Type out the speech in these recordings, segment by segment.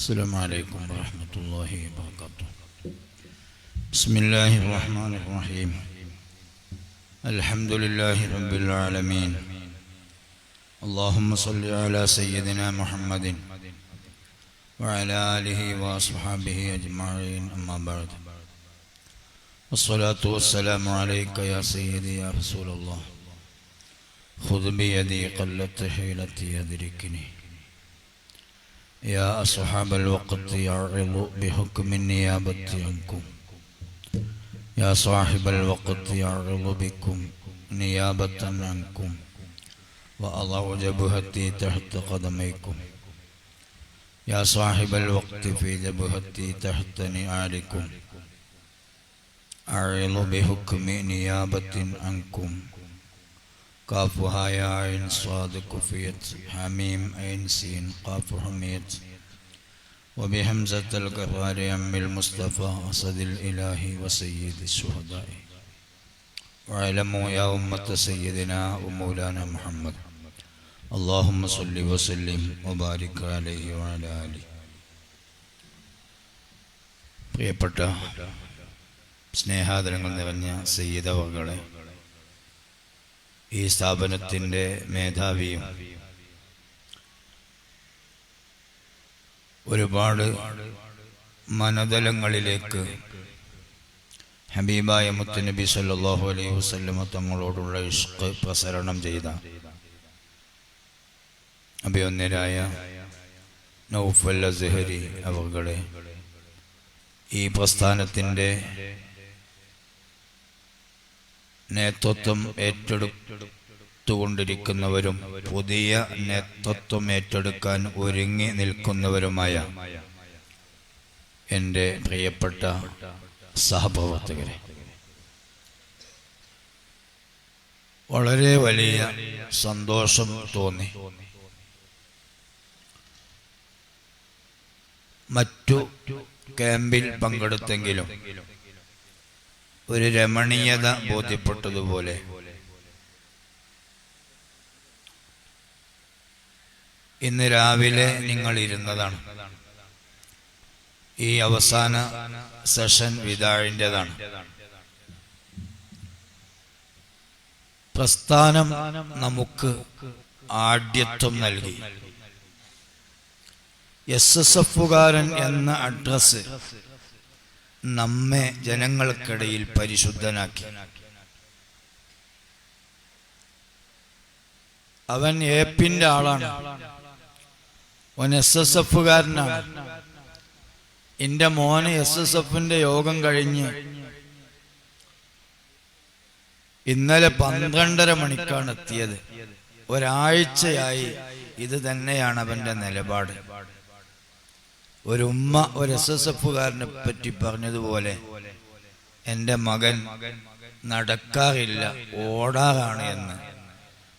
السلام عليكم ورحمة الله وبركاته. بسم الله الرحمن الرحيم. الحمد لله رب العالمين. اللهم صل على سيدنا محمد وعلى آله وأصحابه أجمعين، أما بعد. والصلاة والسلام عليك يا سيدي يا رسول الله. خذ بيدي قلت حيلتي أدركني. يا أصحاب الوقت يعرض بحكم النيابة عنكم. يا صاحب الوقت يعرض بكم نيابة عنكم. وأضع جبهتي تحت قدميكم. يا صاحب الوقت في جبهتي تحت نعالكم. أعرض بحكم نيابة عنكم. كافها يا عين صاد كفيت حميم عين سين قاف حميت. وبحمزة القرار أم المصطفى أسد الإله وسيد الشهداء. واعلموا يا أمة سيدنا ومولانا محمد اللهم صل وسلم وبارك عليه وعلى آله. പ്രിയപ്പെട്ട സ്നേഹാദരങ്ങൾ നിറഞ്ഞ സയ്യിദ് അവറുകളെ, ഈ സ്ഥാപനത്തിൻ്റെ മേധാവിയും ഒരുപാട് മനതലങ്ങളിലേക്ക് ഹബീബായ മുത്തുനബി സല്ലല്ലാഹു അലൈഹി വസല്ലമ തങ്ങളോടുള്ള ഇഷ്ഖ് പ്രസരണം ചെയ്ത അഭിവന്യരായ നൗഫൽ അസ്ഹരി അവറുകളെ, ഈ പ്രസ്ഥാനത്തിൻ്റെ നേതൃത്വം ഏറ്റെടുത്തുകൊണ്ടിരിക്കുന്നവരും പുതിയ നേതൃത്വം ഏറ്റെടുക്കാൻ ഒരുങ്ങി നിൽക്കുന്നവരുമായ എൻ്റെ പ്രിയപ്പെട്ട സഹപ്രവർത്തകരെ, വളരെ വലിയ സന്തോഷം തോന്നി. മറ്റു ക്യാമ്പിൽ പങ്കെടുത്തെങ്കിലും ഒരു രമണീയത ബോധ്യപ്പെട്ടതുപോലെ ഇന്ന് രാവിലെ നിങ്ങൾ ഇരുന്നതാണ്. ഈ അവസാന സെഷൻ വിദാഴിൻ്റെതാണ്. പ്രസ്ഥാനം നമുക്ക് ആഢ്യത്വം നൽകി. SSFകാരൻ എന്ന അഡ്രസ് നമ്മെ ജനങ്ങൾക്കിടയിൽ പരിശുദ്ധനാക്കി. അവൻ ഏപ്പിന്റെ ആളാണ്, അവൻ SSFകാരനാണ്. എൻ്റെ മോന് SSFന്റെ യോഗം കഴിഞ്ഞ് ഇന്നലെ 12:30 മണിക്കാണ് എത്തിയത്. ഒരാഴ്ചയായി ഇത് തന്നെയാണ് അവന്റെ നിലപാട്. ഒരു ഉമ്മ ഒരു SSFകാരനെ പറ്റി പറഞ്ഞതുപോലെ എൻ്റെ മകൻ നടക്കാറില്ല, ഓടാറാണ് എന്ന്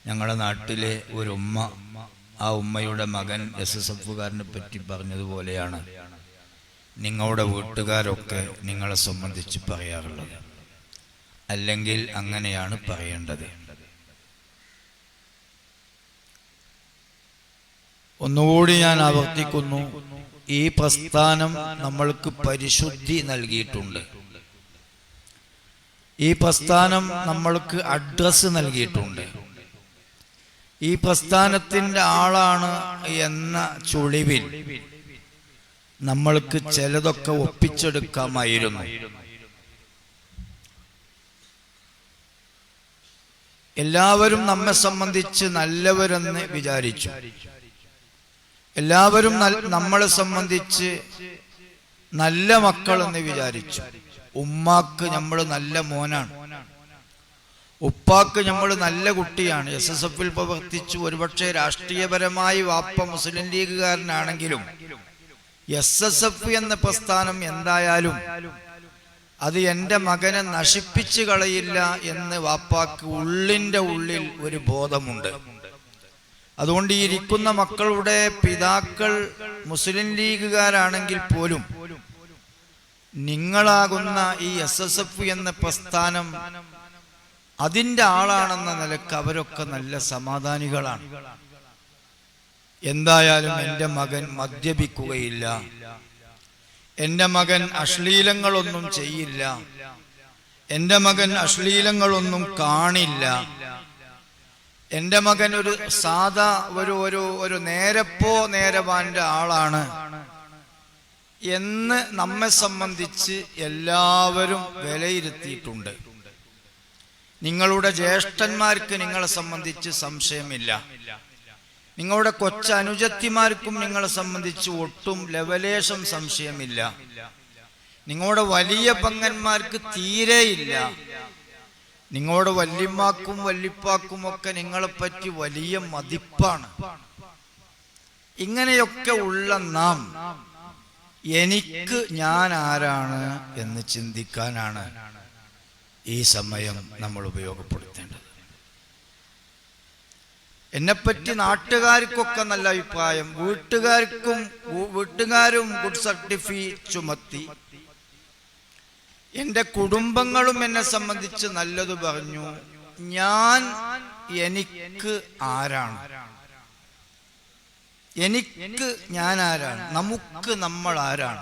ഞങ്ങളുടെ നാട്ടിലെ ഒരു ഉമ്മ, ആ ഉമ്മയുടെ മകൻ SSFകാരനെ പറ്റി പറഞ്ഞതുപോലെയാണ് നിങ്ങളുടെ വീട്ടുകാരൊക്കെ നിങ്ങളെ സംബന്ധിച്ച് പറയാറുള്ളത്. അല്ലെങ്കിൽ അങ്ങനെയാണ് പറയേണ്ടത്. ഒന്നുകൂടി ഞാൻ ആവർത്തിക്കുന്നു, ഈ പ്രസ്ഥാനം നമ്മൾക്ക് പരിശുദ്ധി നൽകിയിട്ടുണ്ട്. ഈ പ്രസ്ഥാനം നമ്മൾക്ക് അഡ്രസ് നൽകിയിട്ടുണ്ട്. ഈ പ്രസ്ഥാനത്തിൻ്റെ ആളാണ് എന്ന ചുളിവിൽ നമ്മൾക്ക് ചിലതൊക്കെ ഒപ്പിച്ചെടുക്കാമായിരുന്നു. എല്ലാവരും നമ്മെ സംബന്ധിച്ച് നല്ലവരെന്ന് വിചാരിച്ചു. എല്ലാവരും നമ്മളെ സംബന്ധിച്ച് നല്ല മക്കളെന്ന് വിചാരിച്ചു. ഉമ്മാക്ക് നമ്മൾ നല്ല മോനാണ്, ഉപ്പാക്ക് നമ്മൾ നല്ല കുട്ടിയാണ്. SSFൽ പ്രവർത്തിച്ചു. ഒരുപക്ഷെ രാഷ്ട്രീയപരമായി വാപ്പ മുസ്ലിം ലീഗുകാരനാണെങ്കിലും SSF എന്ന പ്രസ്ഥാനം എന്തായാലും അത് എൻ്റെ മകനെ നശിപ്പിച്ചു കളയില്ല എന്ന് വാപ്പാക്ക് ഉള്ളിൻ്റെ ഉള്ളിൽ ഒരു ബോധമുണ്ട്. അതുകൊണ്ട് ഈ ഇരിക്കുന്ന മക്കളുടെ പിതാക്കൾ മുസ്ലിം ലീഗുകാരാണെങ്കിൽ പോലും നിങ്ങളാകുന്ന ഈ SSF എന്ന പ്രസ്ഥാനം അതിൻ്റെ ആളാണെന്ന നിലക്ക് അവരൊക്കെ നല്ല സമാധാനികളാണ്. എന്തായാലും എൻ്റെ മകൻ മദ്യപിക്കുകയില്ല, എൻ്റെ മകൻ അശ്ലീലങ്ങളൊന്നും ചെയ്യില്ല, എൻ്റെ മകൻ അശ്ലീലങ്ങളൊന്നും കാണില്ല, എൻ്റെ മകൻ ഒരു സാധാ ഒരു നേരപ്പോ നേരവാന്റെ ആളാണ് എന്ന് നമ്മെ സംബന്ധിച്ച് എല്ലാവരും വിലയിരുത്തിയിട്ടുണ്ട്. നിങ്ങളുടെ ജ്യേഷ്ഠന്മാർക്ക് നിങ്ങളെ സംബന്ധിച്ച് സംശയമില്ല, നിങ്ങളുടെ കൊച്ചനുജത്തിമാർക്കും നിങ്ങളെ സംബന്ധിച്ച് ഒട്ടും ലവലേശം സംശയമില്ല, നിങ്ങളുടെ വലിയ പങ്ങന്മാർക്ക് തീരെയില്ല, നിങ്ങളുടെ വല്യമ്മാക്കും വല്യപ്പാക്കും ഒക്കെ നിങ്ങളെപ്പറ്റി വലിയ മതിപ്പാണ്. ഇങ്ങനെയൊക്കെ ഉള്ള നാം എനിക്ക് ഞാൻ ആരാണ് എന്ന് ചിന്തിക്കാനാണ് ഈ സമയം നമ്മൾ ഉപയോഗപ്പെടുത്തേണ്ടത്. എന്നെപ്പറ്റി നാട്ടുകാർക്കൊക്കെ നല്ല അഭിപ്രായം, വീട്ടുകാരും ഗുഡ് സർട്ടിഫിക്കറ്റ് ചുമത്തി, എൻ്റെ കുടുംബങ്ങളും എന്നെ സംബന്ധിച്ച് നല്ലത് പറഞ്ഞു. എനിക്ക് ആരാണ്, എനിക്ക് ഞാൻ ആരാണ്, നമുക്ക് നമ്മൾ ആരാണ്?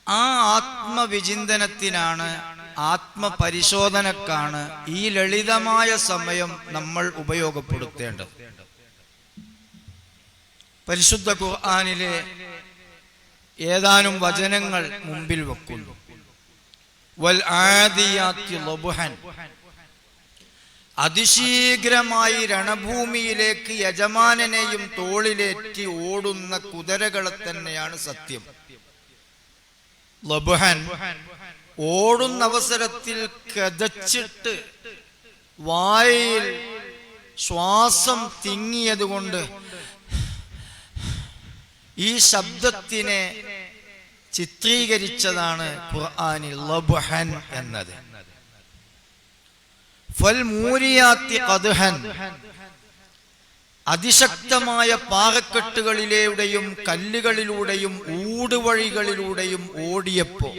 ആ ആത്മവിചിന്തനത്തിനാണ്, ആത്മപരിശോധനക്കാണ് ഈ ലളിതമായ സമയം നമ്മൾ ഉപയോഗപ്പെടുത്തേണ്ടത്. പരിശുദ്ധ ഖുർആനിലെ ഏതാനും വചനങ്ങൾ മുമ്പിൽ വെക്കുന്നു. വൽ ആദിയാത്തി ലബ്ഹൻ, അതിശീഘ്രമായി രണഭൂമിയിലേക്ക് യജമാനനെയും തോളിലേറ്റി ഓടുന്ന കുതിരകളെ തന്നെയാണ് സത്യം. ലബ്ഹൻ, ഓടുന്ന അവസരത്തിൽ കതച്ചിട്ട് വായിൽ ശ്വാസം തിങ്ങിയതുകൊണ്ട് ഈ ശബ്ദത്തിനെ ചിത്രീകരിച്ചതാണ് ഖുർആനിൽ ലബ്ഹൻ എന്നത്. ഫൽ മൂരിയാത്തി ഖദ്ഹൻ, അതിശക്തമായ പാറക്കെട്ടുകളിലൂടെയും കല്ലുകളിലൂടെയും ഊടുവഴികളിലൂടെയും ഓടിയപ്പോ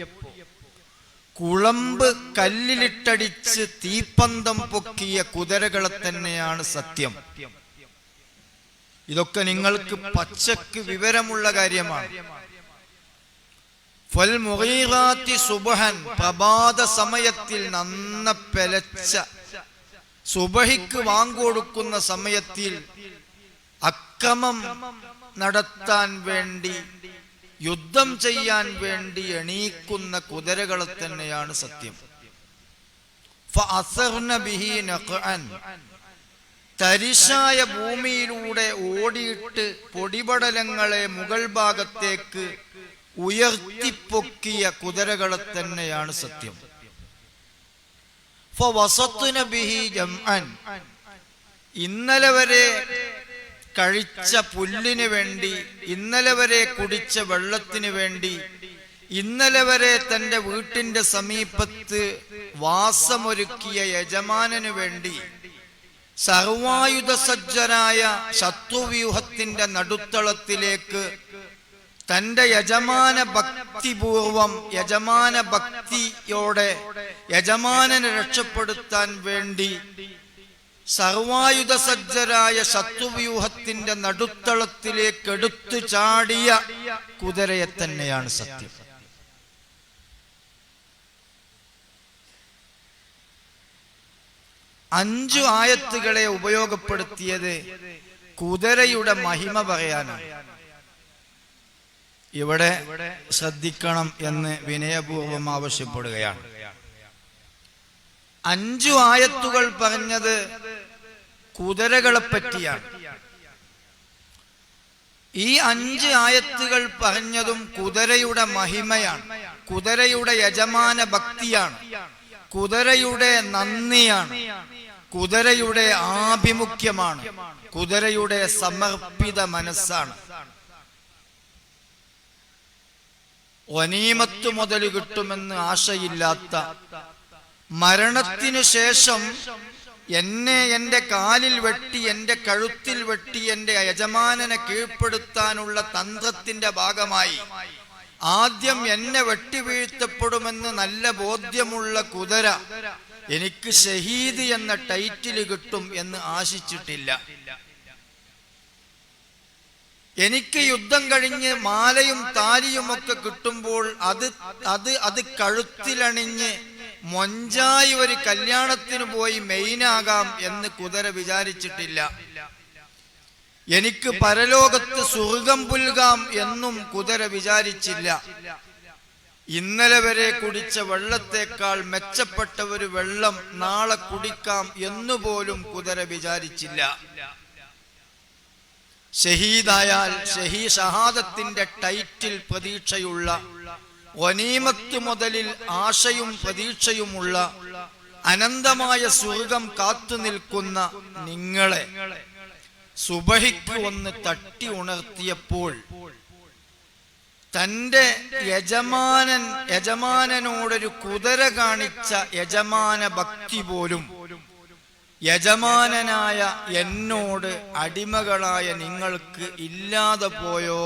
കുളമ്പ് കല്ലിലിട്ടടിച്ച് തീപ്പന്തം പൊക്കിയ കുതിരകളെ തന്നെയാണ് സത്യം. ഇതൊക്കെ നിങ്ങൾക്ക് പച്ചക്ക് വിവരമുള്ള കാര്യമാണ്. ഫൽ മുഗീറാത്തി സുബ്ഹൻ, പ്രഭാത സമയത്തിൽ നന്ന പെലച്ച സുബഹിക്ക് വാങ്ങുകൊടുക്കുന്ന സമയത്തിൽ അക്രമം നടത്താൻ വേണ്ടി, യുദ്ധം ചെയ്യാൻ വേണ്ടി എണീക്കുന്ന കുതിരകളെ തന്നെയാണ് സത്യം. ഫഅസർന ബിഹി നഖഅൻ, തരിശായ ഭൂമിയിലൂടെ ഓടിയിട്ട് പൊടിപടലങ്ങളെ മുകൾ ഭാഗത്തേക്ക് ഉയർത്തിപ്പൊക്കിയ കുതിരകളെ തന്നെയാണ് സത്യം. ഫവസത്ന ബിഹി ജംഅൻ, ഇന്നലെ വരെ കഴിച്ച പുല്ലിന് വേണ്ടി, ഇന്നലെ വരെ കുടിച്ച വെള്ളത്തിന് വേണ്ടി, ഇന്നലെ വരെ തന്റെ വീട്ടിന്റെ സമീപത്ത് വാസമൊരുക്കിയ യജമാനന് വേണ്ടി സർവായുധ സജ്ജനായ ശത്രുവ്യൂഹത്തിന്റെ നടുത്തളത്തിലേക്ക് തന്റെ യജമാന ഭക്തിപൂർവം, യജമാന ഭക്തിയോടെ യജമാനനെ രക്ഷപ്പെടുത്താൻ വേണ്ടി സർവായുധ സജ്ജരായ ശത്രുവ്യൂഹത്തിന്റെ നടുത്തളത്തിലേക്ക് എടുത്തു ചാടിയ കുതിരയെ തന്നെയാണ് സത്യം. അഞ്ചു ആയത്തുകളെ ഉപയോഗപ്പെടുത്തിയത് കുതിരയുടെ മഹിമ പറയാനാണ്. ഇവിടെ ശ്രദ്ധിക്കണം എന്ന് വിനയപൂർവം ആവശ്യപ്പെടുകയാണ്. അഞ്ചു ആയത്തുകൾ പറഞ്ഞത് കുതിരകളെ പറ്റിയാണ്. ഈ അഞ്ച് ആയത്തുകൾ പറഞ്ഞതും കുതിരയുടെ മഹിമയാണ്, കുതിരയുടെ യജമാന ഭക്തിയാണ്, കുതിരയുടെ നന്ദിയാണ്, കുതിരയുടെ ആഭിമുഖ്യമാണ്, കുതിരയുടെ സമർപ്പിത മനസ്സാണ്. ഗനീമത്ത് മുതൽ കിട്ടുമെന്ന് ആശയില്ലാത്ത, മരണത്തിനു ശേഷം എന്നെ എൻ്റെ കാലിൽ വെട്ടി, എൻ്റെ കഴുത്തിൽ വെട്ടി എൻ്റെ യജമാനനെ കീഴ്പ്പെടുത്താനുള്ള തന്ത്രത്തിന്റെ ഭാഗമായി ആദ്യം എന്നെ വെട്ടിവീഴ്ത്തപ്പെടുമെന്ന് നല്ല ബോധ്യമുള്ള കുതിര എനിക്ക് ഷഹീദ് എന്ന ടൈറ്റിൽ കിട്ടും എന്ന് ആശിച്ചിട്ടില്ല. എനിക്ക് യുദ്ധം കഴിഞ്ഞ് മാലയും താലിയുമൊക്കെ കിട്ടുമ്പോൾ അത് കഴുത്തിലണിഞ്ഞ് മൊഞ്ചായി ഒരു കല്യാണത്തിന് പോയി മെയിനാകാം എന്ന് കുതിര വിചാരിച്ചിട്ടില്ല. എനിക്ക് പരലോകത്ത് സ്വർഗം പുൽകാം എന്നും കുതിര വിചാരിച്ചില്ല. ഇന്നലെ വരെ കുടിച്ച വെള്ളത്തേക്കാൾ മെച്ചപ്പെട്ട ഒരു വെള്ളം നാളെ കുടിക്കാം എന്നുപോലും കുതിര വിചാരിച്ചില്ല. ഷഹീദായാൽ ഷഹാദത്തിന്റെ ടൈറ്റിൽ പ്രതീക്ഷയുള്ള, ഗനീമത്ത് മുതലിൽ ആശയും പ്രതീക്ഷയുമുള്ള, അനന്തമായ സ്വർഗം കാത്തു നിൽക്കുന്ന നിങ്ങളെ സുബഹിക്ക് ഒന്ന് തട്ടി ഉണർത്തിയപ്പോൾ തന്റെ യജമാനനോടൊരു കുതിര കാണിച്ച യജമാന ഭക്തി പോലും യജമാനനായ എന്നോട് അടിമകളായ നിങ്ങൾക്ക് ഇല്ലാതെ പോയോ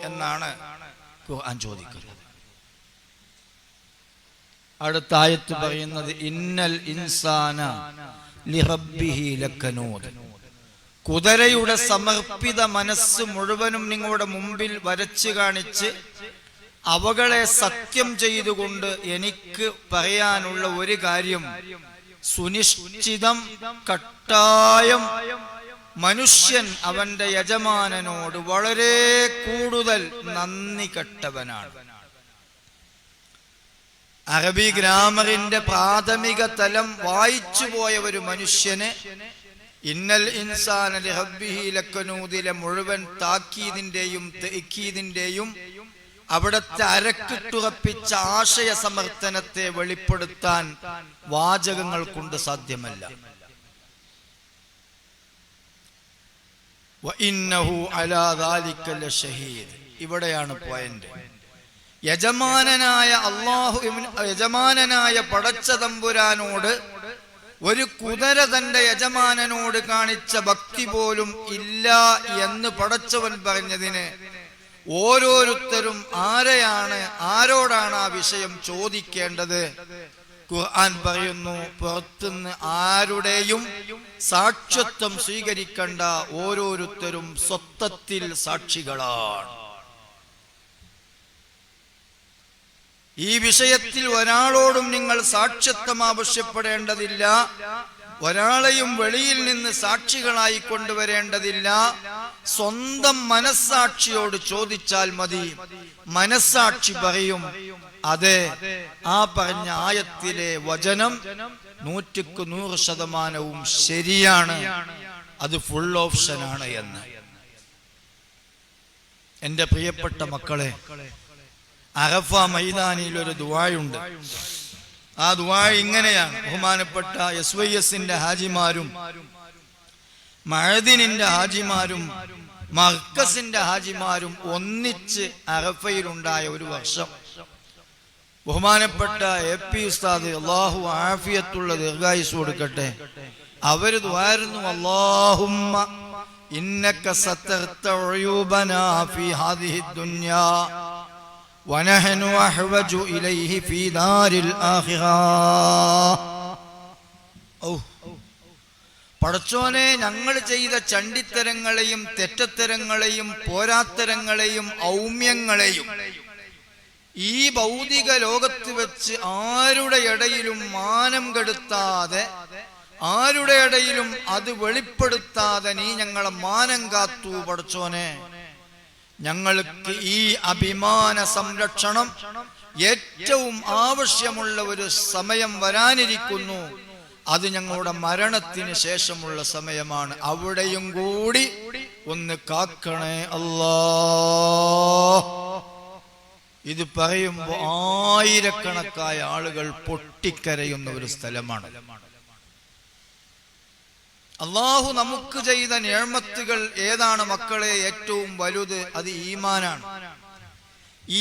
എന്നാണ് ഖുർആൻ ചോദിക്കുന്നത്. അടുത്ത ആയത്ത് പറയുന്നത് ഇന്നൽ ഇൻസാന ലിറബ്ബിഹി ലകനൂദ്. കുതിരയുടെ സമർപ്പിത മനസ്സ് മുഴുവനും നിങ്ങളുടെ മുമ്പിൽ വരച്ചു കാണിച്ച് അവകളെ സത്യം ചെയ്തുകൊണ്ട് എനിക്ക് പറയാനുള്ള ഒരു കാര്യം, സുനിശ്ചിതം കട്ടായം മനുഷ്യൻ അവന്റെ യജമാനനോട് വളരെ കൂടുതൽ നന്ദി കെട്ടവനാണ്. അറബി ഗ്രാമറിന്റെ പ്രാഥമിക തലം വായിച്ചു പോയ ഒരു മനുഷ്യന് ഇന്നൽ ഇൻസാന ലിറബ്ബിഹി ലകനൂദിലെ മുഴുവൻ താക്കീദിന്റെയും തഅക്കീദിന്റെയും അവിടത്തെ അരക്കിട്ടുറപ്പിച്ച ആശയ സമർത്ഥനത്തെ വെളിപ്പെടുത്താൻ വാചകങ്ങൾ കൊണ്ട് സാധ്യമല്ല. വഇന്നഹു അലാ ദാലിക ലശഹീദ്. ഇവിടെയാണ് പോയിന്റ്. യജമാനനായ പടച്ച തമ്പുരാനോട് ഒരു കുതിര തന്റെ യജമാനനോട് കാണിച്ച ഭക്തി പോലും ഇല്ല എന്ന് പടച്ചവൻ പറഞ്ഞതിന് ഓരോരുത്തരും ആരോടാണ് ആ വിഷയം ചോദിക്കേണ്ടത്? ഖുർആൻ പറയുന്നു, പുറത്തുനിന്ന് ആരുടെയും സാക്ഷ്യത്വം സ്വീകരിക്കേണ്ട, ഓരോരുത്തരും സ്വത്വത്തിൽ സാക്ഷികളാണ്. ഈ വിഷയത്തിൽ ഒരാളോടും നിങ്ങൾ സാക്ഷ്യത്വം ആവശ്യപ്പെടേണ്ടതില്ല. ഒരാളെയും വെളിയിൽ നിന്ന് സാക്ഷികളായി കൊണ്ടുവരേണ്ടതില്ല. സ്വന്തം മനസ്സാക്ഷിയോട് ചോദിച്ചാൽ മതി. മനസ്സാക്ഷി പറയും, അതെ, ആ പറഞ്ഞ ആയത്തിലെ വചനം 100% ശരിയാണ്, അത് ഫുൾ ഓപ്ഷനാണ് എന്ന്. എന്റെ പ്രിയപ്പെട്ട മക്കളെ, അറഫ മൈതാനിയിൽ ഒരു ദുആയുണ്ട്. ആ ദുആ ഇങ്ങനെയാണ്. ബഹുമാനപ്പെട്ട SYSന്റെ ഹാജിമാരും മഅദിനിന്റെ ഹാജിമാരും മർക്കസിന്റെ ഹാജിമാരും ഒന്നിച്ച് അറഫയിലുണ്ടായ ഒരു വർഷം ബഹുമാനപ്പെട്ട AP ഉസ്താദ്, അല്ലാഹു ആഫിയത്തുള്ള ദീർഘായുസ് കൊടുക്കട്ടെ, അവര് ദുആയിരുന്നു, അല്ലാഹുമ്മ ഇന്നക സതർത ഉയൂബനാ ഫീ ഹാദിഹി ദുനിയാ വനഹ്നു അഹ്വജു ഇലൈഹി ഫീ ദാരിൽ ആഖിറ. പടച്ചോനെ, ഞങ്ങൾ ചെയ്ത ചണ്ടിത്തരങ്ങളെയും തെറ്റത്തരങ്ങളെയും പോരാത്തരങ്ങളെയും ഔമ്യങ്ങളെയും ഈ ഭൗതിക ലോകത്ത് വെച്ച് ആരുടെ ഇടയിലും മാനം കെടുത്താതെ, ആരുടെ ഇടയിലും അത് വെളിപ്പെടുത്താതെ നീ ഞങ്ങളെ മാനം കാത്തു. പടച്ചോനെ, ഞങ്ങൾക്ക് ഈ അഭിമാന സംരക്ഷണം ഏറ്റവും ആവശ്യമുള്ള ഒരു സമയം വരാനിരിക്കുന്നു. അത് ഞങ്ങളുടെ മരണത്തിന് ശേഷമുള്ള സമയമാണ്. അവിടെയും കൂടി ഒന്ന് കാക്കണേ അല്ലാ. ഇത് പറയുമ്പോൾ ആയിരക്കണക്കായ ആളുകൾ പൊട്ടിക്കരയുന്ന ഒരു സ്ഥലമാണ്. അല്ലാഹു നമുക്ക് ചെയ്ത നിഅമത്തുകൾ ഏതാണ് മക്കളെ ഏറ്റവും വലുത്? അത് ഈമാനാണ്.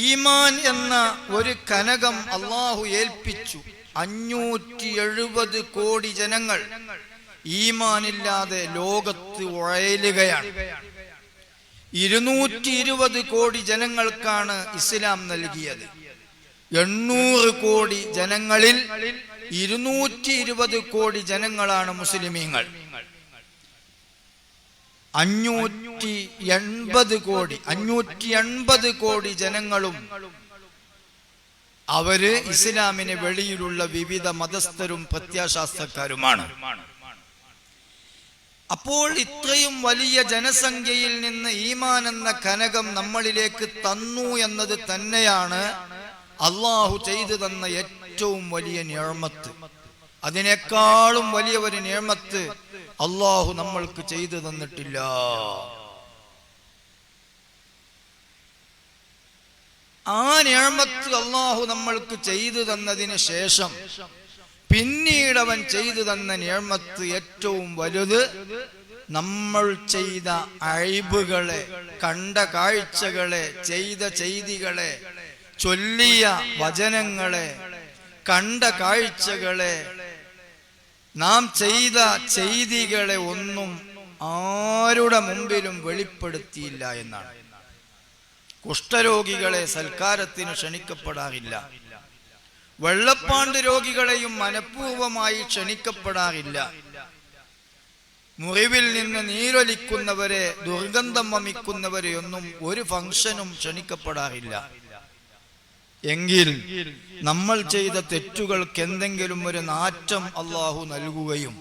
ഈമാൻ എന്ന ഒരു കനകം അല്ലാഹു ഏൽപ്പിച്ചു. 570 കോടി ജനങ്ങൾ ഈമാനില്ലാതെ ലോകത്ത് ഉഴലുകയാണ്. 220 കോടി ജനങ്ങൾക്കാണ് ഇസ്ലാം നൽകിയത്. 800 കോടി ജനങ്ങളിൽ 220 കോടി ജനങ്ങളാണ് മുസ്ലിമീങ്ങൾ. 580 കോടി ജനങ്ങളും അവര് ഇസ്ലാമിന് വെളിയിലുള്ള വിവിധ മതസ്ഥരും പ്രത്യാശാസ്ത്രക്കാരുമാണ്. അപ്പോൾ ഇത്രയും വലിയ ജനസംഖ്യയിൽ നിന്ന് ഈമാൻ എന്ന കനകം നമ്മളിലേക്ക് തന്നു എന്നത് തന്നെയാണ് അള്ളാഹു ചെയ്തു തന്ന ഏറ്റവും വലിയ നിഅമത്ത്. അതിനേക്കാളും വലിയ ഒരു നിഅമത്ത് അള്ളാഹു നമ്മൾക്ക് ചെയ്തു തന്നിട്ടില്ല. ആ നിഅമത്ത് അള്ളാഹു നമ്മൾക്ക് ചെയ്തു തന്നതിന് ശേഷം പിന്നീട് അവൻ ചെയ്തു തന്ന നിഅമത്ത് ഏറ്റവും വലുത് നമ്മൾ ചെയ്ത അയ്ബുകളെ, കണ്ട കാഴ്ചകളെ, ചെയ്ത ചെയ്തികളെ, ചൊല്ലിയ വചനങ്ങളെ, കണ്ട കാഴ്ചകളെ, നാം ചെയ്ത ചെയ്തികളെ ഒന്നും ആരുടെ മുമ്പിലും വെളിപ്പെടുത്തിയില്ല എന്നാണ്. കുഷ്ഠരോഗികളെ സൽക്കാരത്തിന് ക്ഷണിക്കപ്പെടാറില്ല. വെള്ളപ്പാണ്ട് രോഗികളെയും മനഃപൂർവമായി ക്ഷണിക്കപ്പെടാറില്ല. മുറിവിൽ നിന്ന് നീരൊലിക്കുന്നവരെ, ദുർഗന്ധം വമിക്കുന്നവരെയൊന്നും ഒരു ഫംഗ്ഷനും ക്ഷണിക്കപ്പെടാറില്ല. എങ്കിൽ നമ്മൾ ചെയ്ത തെറ്റുകൾക്ക് എന്തെങ്കിലും ഒരു നാറ്റം അള്ളാഹു നൽകുകയും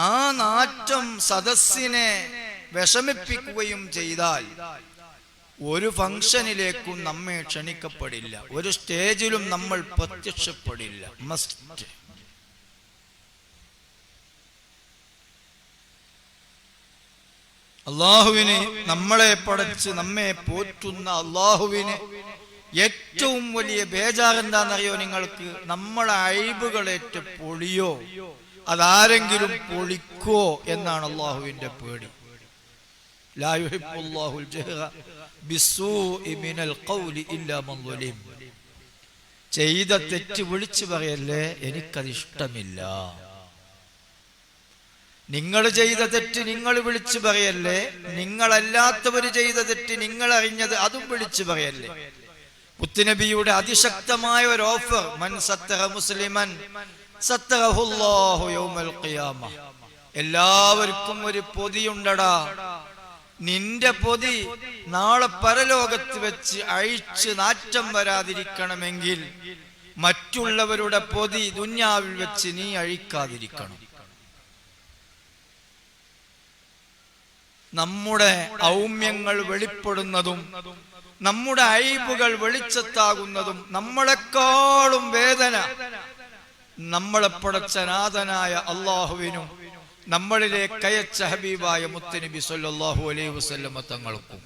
ആ നാറ്റം സദസ്സിനെ വിഷമിപ്പിക്കുകയും ചെയ്താൽ ഒരു ഫംഗ്ഷനിലേക്കും നമ്മെ ക്ഷണിക്കപ്പെടില്ല, ഒരു സ്റ്റേജിലും നമ്മൾ പ്രത്യക്ഷപ്പെടില്ല. മസ്റ്റ്. അള്ളാഹുവിന്, നമ്മളെ പടച്ച് നമ്മെ പോറ്റുന്ന അള്ളാഹുവിന് ഏറ്റവും വലിയ ബേജാർ എന്താണെന്നറിയോ നിങ്ങൾക്ക്? നമ്മളെ അയ്ബുകളേറ്റ് പൊളിയോ, അതാരെങ്കിലും പൊളിക്കോ എന്നാണ് അള്ളാഹുവിന്റെ പേടി. ലാ യുഹിബ്ബുല്ലാഹുൽ ജഹ്റ ബിസ്സൂഇ മിനൽ ഖൗലി ഇല്ലാ മൻ ളുലിം. ചെയ്ത തെറ്റ് വിളിച്ചു പറയല്ലേ, എനിക്കത് ഇഷ്ടമില്ല. നിങ്ങൾ ചെയ്ത തെറ്റ് നിങ്ങൾ വിളിച്ചു പറയല്ലേ, നിങ്ങളല്ലാത്തവര് ചെയ്ത തെറ്റ് നിങ്ങൾ അറിഞ്ഞത് അതും വിളിച്ചു പറയല്ലേ. മുത്തുനബിയുടെ അതിശക്തമായ ഒരു ഓഫർ, മൻ സത്തറ മുസ്ലിമൻ സത്തറഹുല്ലാഹു യൗമൽ ഖിയാമ. എല്ലാവർക്കും ഒരു പൊതിയുണ്ടടാ. നിന്റെ പൊതി നാളെ പരലോകത്ത് വെച്ച് അഴിച്ച് നാറ്റം വരാതിരിക്കണമെങ്കിൽ മറ്റുള്ളവരുടെ പൊതി ദുന്യാവിൽ വെച്ച് നീ അഴിക്കാതിരിക്കണം. നമ്മുടെ ഔമ്യങ്ങൾ വെളിപ്പെടുന്നതും നമ്മുടെ അയ്ബുകൾ വെളിച്ചത്താകുന്നതും നമ്മളെക്കാളും വേദന നമ്മളെ പടച്ച നാഥനായ അള്ളാഹുവിനും നമ്മളിലേക്ക് അയച്ച ഹബീബായ മുത്തുനബി സല്ലല്ലാഹു അലൈഹി വസല്ലം തങ്ങൾക്കും.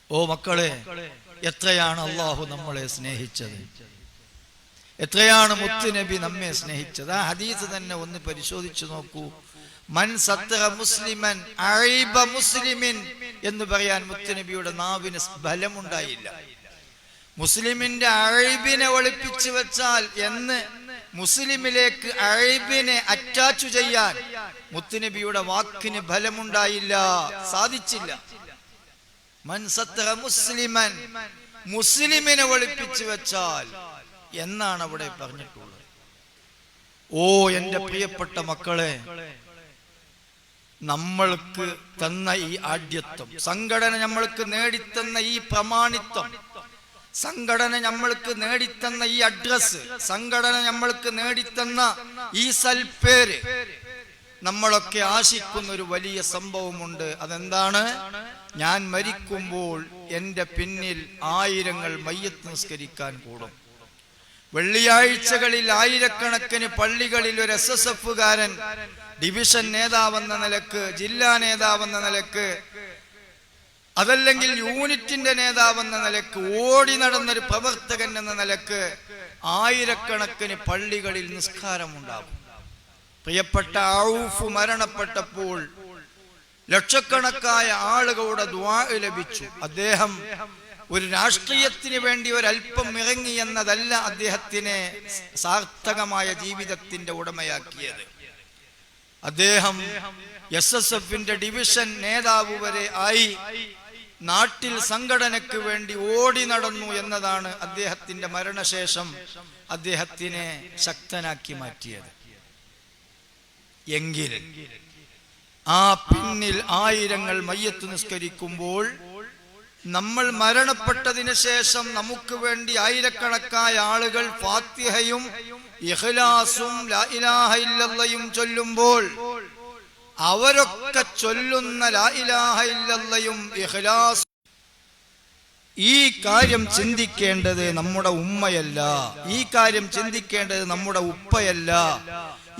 ഓ മക്കളെ, എത്രയാണ് അള്ളാഹു നമ്മളെ സ്നേഹിച്ചത്, എത്രയാണ് മുത്തുനബി നമ്മെ സ്നേഹിച്ചത്. ആ ഹദീസ് തന്നെ ഒന്ന് പരിശോധിച്ചു നോക്കൂ. മൻ സത്തറ മുസ്ലിമൻ അയ്ബ മുസ്ലിമിൻ എന്ന് പറയാൻ മുത്തുനബിയുടെ നാവിന് ബലമുണ്ടായില്ല. മുസ്ലിമിന്റെ അയ്ബിനെ ഒളിപ്പിച്ചു വെച്ചാൽ എന്ന് മുസ്ലിമിലേക്ക് അയ്ബിനെ അറ്റാച്ചു ചെയ്യാൻ മുത്തുനബിയുടെ വാക്കിന് ബലമുണ്ടായില്ല, സാധിച്ചില്ല. മൻ സത്തറ മുസ്ലിമൻ, മുസ്ലിമിനെ ഒളിപ്പിച്ചു വെച്ചാൽ എന്നാണ് അവിടെ പറഞ്ഞിട്ടുള്ളത്. ഓ എന്റെ പ്രിയപ്പെട്ട മക്കളെ, നമ്മൾക്ക് തന്ന ഈ ആഢ്യത്വം, സംഘടന നമ്മൾക്ക് നേടിത്തന്ന ഈ പ്രമാണിത്വം, സംഘടന നമ്മൾക്ക് നേടിത്തന്ന ഈ അഡ്രസ്, സംഘടന നമ്മൾക്ക് നേടിത്തന്ന ഈ സൽപ്പേര്, നമ്മളൊക്കെ ആശിക്കുന്ന ഒരു വലിയ സംഭവമുണ്ട്. അതെന്താണ്? ഞാൻ മരിക്കുമ്പോൾ എന്റെ പിന്നിൽ ആയിരങ്ങൾ മയ്യത്ത് നിസ്കരിക്കാൻ കൂടും. വെള്ളിയാഴ്ചകളിൽ ആയിരക്കണക്കിന് പള്ളികളിൽ ഒരു SSFകാരൻ ഡിവിഷൻ നേതാവെന്ന നിലക്ക്, ജില്ലാ നേതാവെന്ന നിലക്ക്, അതല്ലെങ്കിൽ യൂണിറ്റിന്റെ നേതാവെന്ന നിലക്ക്, ഓടി നടന്നൊരു പ്രവർത്തകൻ എന്ന നിലക്ക് ആയിരക്കണക്കിന് പള്ളികളിൽ നിസ്കാരമുണ്ടാകും. പ്രിയപ്പെട്ട ഔഫ് മരണപ്പെട്ടപ്പോൾ ലക്ഷക്കണക്കായ ആളുകളുടെ ദുആ ലഭിച്ചു. അദ്ദേഹം ഒരു രാഷ്ട്രീയത്തിന് വേണ്ടി ഒരല്പം ഇറങ്ങി എന്നതല്ല അദ്ദേഹത്തിനെ സാർത്ഥകമായ ജീവിതത്തിന്റെ ഉടമയാക്കിയത്. അദ്ദേഹം SSFന്റെ ഡിവിഷൻ നേതാവ് വരെ ആയി നാട്ടിൽ സംഘടനയ്ക്ക് വേണ്ടി ഓടി നടന്നു എന്നതാണ് അദ്ദേഹത്തിന്റെ മരണശേഷം അദ്ദേഹത്തിനെ ശക്തനാക്കി മാറ്റിയത്. എങ്കിൽ ആ പിന്നിൽ ആയിരങ്ങൾ മയ്യത്ത് നിസ്കരിക്കുമ്പോൾ നമ്മൾ മരണപ്പെട്ടതിന് ശേഷം നമുക്ക് വേണ്ടി ആയിരക്കണക്കായ ആളുകൾ ഫാത്തിഹയും ഇഖ്ലാസും ലാ ഇലാഹ ഇല്ലല്ലയും ചൊല്ലുമ്പോൾ അവരൊക്കെ ചൊല്ലുന്ന ലാ ഇലാഹ ഇല്ലല്ലയും ഇഖ്ലാസ്, ഈ കാര്യം ചിന്തിക്കേണ്ടത് നമ്മുടെ ഉമ്മയല്ല, ഈ കാര്യം ചിന്തിക്കേണ്ടത് നമ്മുടെ ഉപ്പയല്ല,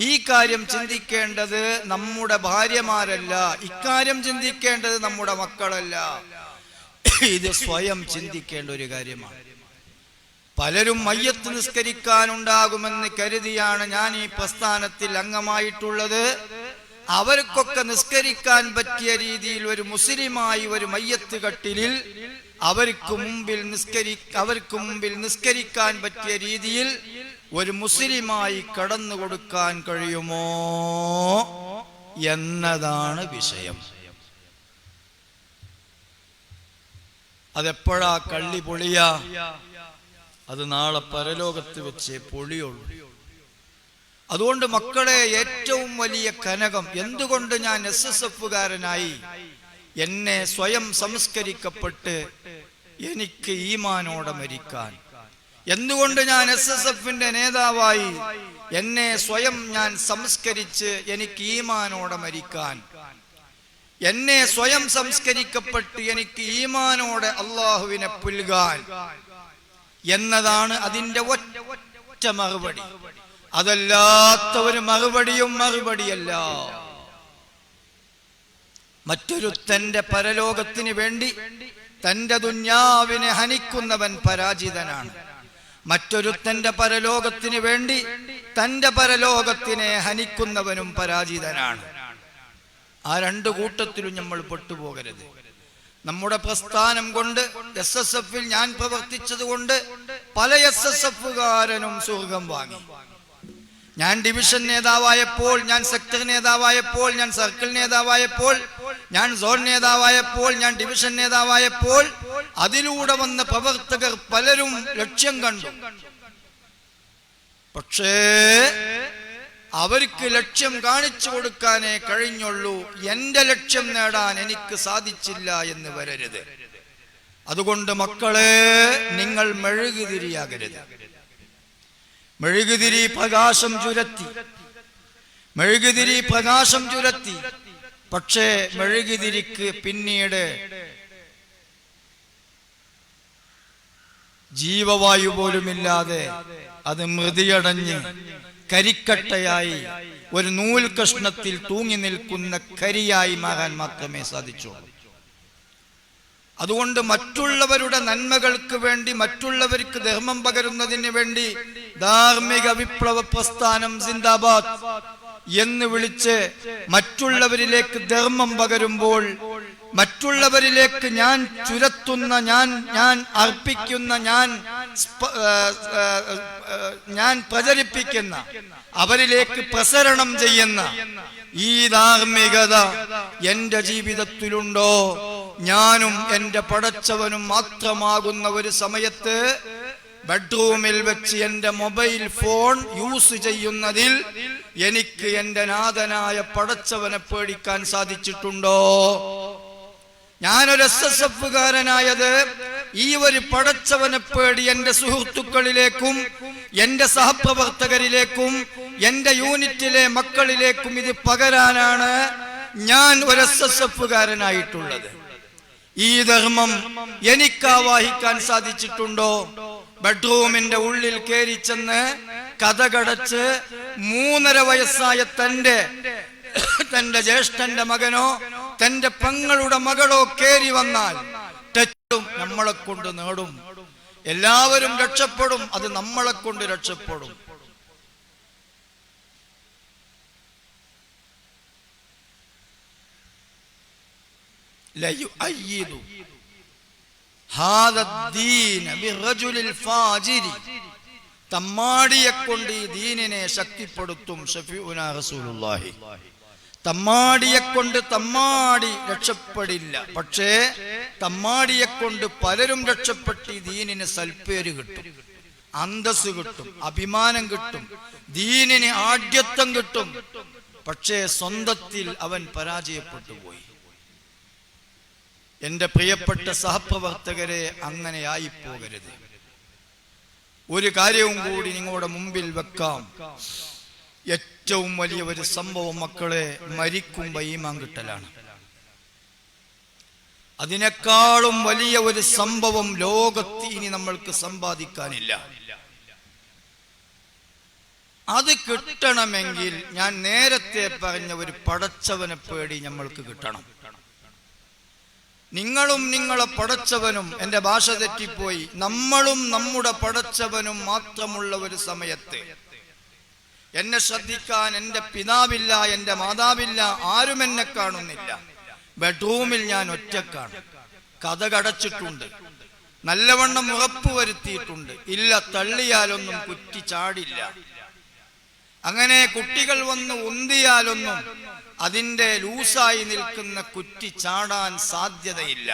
ഈ കാര്യം ചിന്തിക്കേണ്ടത് നമ്മുടെ ഭാര്യമാരല്ല, ഇക്കാര്യം ചിന്തിക്കേണ്ടത് നമ്മുടെ മക്കളല്ല. ഇത് സ്വയം ചിന്തിക്കേണ്ട ഒരു കാര്യമാണ്. പലരും മയ്യത്ത് നിസ്കരിക്കാനുണ്ടാകുമെന്ന് കരുതിയാണ് ഞാൻ ഈ പ്രസ്ഥാനത്തിൽ അംഗമായിട്ടുള്ളത്. അവർക്കൊക്കെ നിസ്കരിക്കാൻ പറ്റിയ രീതിയിൽ ഒരു മുസ്ലിമായി ഒരു മയ്യത്ത് കട്ടിലിൽ അവർക്ക് മുമ്പിൽ നിസ്കരിക്കാൻ പറ്റിയ രീതിയിൽ ഒരു മുസ്ലിമായി കടന്നു കൊടുക്കാൻ കഴിയുമോ എന്നതാണ് വിഷയം. അതെപ്പോഴാ കള്ളി പൊളിയ? അത് നാളെ പരലോകത്ത് വെച്ചേ പൊളിയുള്ളൂ. അതുകൊണ്ട് മക്കളെ, ഏറ്റവും വലിയ കനകം, എന്തുകൊണ്ട് ഞാൻ SSFകാരനായി, എന്നെ സ്വയം സംസ്കരിക്കപ്പെട്ട് എനിക്ക് ഈമാനോടെ മരിക്കാൻ, എന്തുകൊണ്ട് ഞാൻ SSFന്റെ നേതാവായി എന്നെ സ്വയം ഞാൻ സംസ്കരിച്ച് എനിക്ക് ഈമാനോടെ മരിക്കാൻ, എന്നെ സ്വയം സംസ്കരിക്കപ്പെട്ട് എനിക്ക് ഈമാനോടെ അള്ളാഹുവിനെ പുൽകാൻ എന്നതാണ് അതിന്റെ ഒറ്റ മറുപടി. അതല്ലാത്ത ഒരു മറുപടിയും മറുപടിയല്ല. മറ്റൊരുത്തന്റെ പരലോകത്തിന് വേണ്ടി തന്റെ ദുന്യാവിനെ ഹനിക്കുന്നവൻ പരാജിതനാണ്. മറ്റൊരുത്തന്റെ പരലോകത്തിന് വേണ്ടി തന്റെ പരലോകത്തിനെ ഹനിക്കുന്നവനും പരാജിതനാണ്. ആ രണ്ടു കൂട്ടത്തിലും നമ്മൾ പെട്ടുപോകരുത്. നമ്മുടെ പ്രസ്ഥാനം കൊണ്ട്, SSFൽ ഞാൻ പ്രവർത്തിച്ചത് കൊണ്ട് പല SSFകാരനും സ്വർഗം വാങ്ങി. ഞാൻ ഡിവിഷൻ നേതാവായപ്പോൾ, ഞാൻ സെക്ടർ നേതാവായപ്പോൾ, ഞാൻ സർക്കിൾ നേതാവായപ്പോൾ, ഞാൻ സോൺ നേതാവായപ്പോൾ, ഞാൻ ഡിവിഷൻ നേതാവായപ്പോൾ അതിലൂടെ വന്ന പ്രവർത്തകർ പലരും ലക്ഷ്യം കണ്ടു. പക്ഷേ അവർക്ക് ലക്ഷ്യം കാണിച്ചു കൊടുക്കാനേ കഴിഞ്ഞുള്ളൂ. എന്റെ ലക്ഷ്യം നേടാൻ എനിക്ക് സാധിച്ചില്ല എന്ന് വരരുത്. അതുകൊണ്ട് മക്കളെ, നിങ്ങൾ മെഴുകുതിരിയാകരുത്. മെഴുകുതിരി പ്രകാശം ചുരത്തി, പക്ഷേ മെഴുകുതിരിക്ക് പിന്നീട് ജീവവായു പോലുമില്ലാതെ അത് മൃതിയടഞ്ഞ് കരിക്കട്ടയായി ഒരു നൂൽ കഷ്ണത്തിൽ തൂങ്ങി നിൽക്കുന്ന കരിയായി മാറാൻ മാത്രമേ സാധിച്ചുള്ളൂ. അതുകൊണ്ട് മറ്റുള്ളവരുടെ നന്മകൾക്ക് വേണ്ടി, മറ്റുള്ളവർക്ക് ധർമ്മം പകരുന്നതിന് വേണ്ടി ധാർമ്മിക വിപ്ലവ പ്രസ്ഥാനം സിന്ദാബാദ് എന്ന് വിളിച്ച് മറ്റുള്ളവരിലേക്ക് ധർമ്മം പകരുമ്പോൾ, മറ്റുള്ളവരിലേക്ക് ഞാൻ ചുരത്തുന്ന, ഞാൻ അർപ്പിക്കുന്ന, ഞാൻ പ്രചരിപ്പിക്കുന്ന, അവരിലേക്ക് പ്രസരണം ചെയ്യുന്ന ഈ ധാർമ്മികത എന്റെ ജീവിതത്തിലുണ്ടോ? ഞാനും എന്റെ പടച്ചവനും മാത്രമാകുന്ന ഒരു സമയത്ത് ബെഡ്റൂമിൽ വെച്ച് എന്റെ മൊബൈൽ ഫോൺ യൂസ് ചെയ്യുന്നതിൽ എനിക്ക് എന്റെ നാഥനായ പടച്ചവനെ പേടിക്കാൻ സാധിച്ചിട്ടുണ്ടോ? ഞാനൊരു SSFകാരനായത് ഈ ഒരു പടച്ചവനെ പേടി എന്റെ സുഹൃത്തുക്കളിലേക്കും എന്റെ സഹപ്രവർത്തകരിലേക്കും എന്റെ യൂണിറ്റിലെ മക്കളിലേക്കും ഇത് പകരാനാണ് ഞാൻ ഒരു SSFകാരനായിട്ടുള്ളത്. ഈ ധർമ്മം എനിക്കാവാഹിക്കാൻ സാധിച്ചിട്ടുണ്ടോ? ബെഡ്റൂമിന്റെ ഉള്ളിൽ കയറി ചെന്ന് കഥകടച്ച് 3.5 വയസ്സായ തന്റെ ജ്യേഷ്ഠന്റെ മകനോ തന്റെ പെങ്ങളുടെ മകളോ കയറി വന്നാൽ നമ്മളെ കൊണ്ട് നേടും. എല്ലാവരും രക്ഷപ്പെടും. അത് നമ്മളെ കൊണ്ട് രക്ഷപ്പെടും. തമ്മാടിയെ കൊണ്ട് ഈ ദീനിനെ ശക്തിപ്പെടുത്തും. ഷഫീഉനാ റസൂലുള്ളാഹി. തമ്മാടിയെ കൊണ്ട് തമ്മാടി രക്ഷപ്പെടില്ല. പക്ഷേ തമ്മാടിയെ കൊണ്ട് പലരും രക്ഷപ്പെട്ട് ഈ ദീനിന് സൽപ്പേര് കിട്ടും, അന്തസ് കിട്ടും, അഭിമാനം കിട്ടും, ദീനിന് ആഢ്യത്വം കിട്ടും. പക്ഷേ സ്വന്തത്തിൽ അവൻ പരാജയപ്പെട്ടു പോയി. എന്റെ പ്രിയപ്പെട്ട സഹപ്രവർത്തകരെ, അങ്ങനെയായി പോകരുത്. ഒരു കാര്യവും കൂടി നിങ്ങളുടെ മുമ്പിൽ വെക്കാം. ഏറ്റവും വലിയ ഒരു സംഭവം മക്കളെ, മരിക്കുമ്പോ ഈമാൻ കിട്ടലാണ്. അതിനേക്കാളും വലിയ ഒരു സംഭവം ലോകത്ത് ഇനി നമ്മൾക്ക് സമ്പാദിക്കാനില്ല. അത് കിട്ടണമെങ്കിൽ ഞാൻ നേരത്തെ പറഞ്ഞ ഒരു പടച്ചവനെ പേടി നമ്മൾക്ക് കിട്ടണം. നിങ്ങളും നിങ്ങളെ പടച്ചവനും, എന്റെ ഭാഷ തെറ്റിപ്പോയി, നമ്മളും നമ്മുടെ പടച്ചവനും മാത്രമുള്ള ഒരു സമയത്ത് എന്നെ ശ്രദ്ധിക്കാൻ എന്റെ പിതാവില്ല, എന്റെ മാതാവില്ല, ആരും എന്നെ കാണുന്നില്ല. ബെഡ്റൂമിൽ ഞാൻ ഒറ്റക്കാണ്. കതകടച്ചിട്ടുണ്ട്, നല്ലവണ്ണം ഉറപ്പുവരുത്തിയിട്ടുണ്ട്. ഇല്ല, തള്ളിയാലൊന്നും കുറ്റി ചാടില്ല. അങ്ങനെ കുട്ടികൾ വന്ന് ഉന്തിയാലൊന്നും അതിന്റെ ലൂസായി നിൽക്കുന്ന കുറ്റി ചാടാൻ സാധ്യതയില്ല.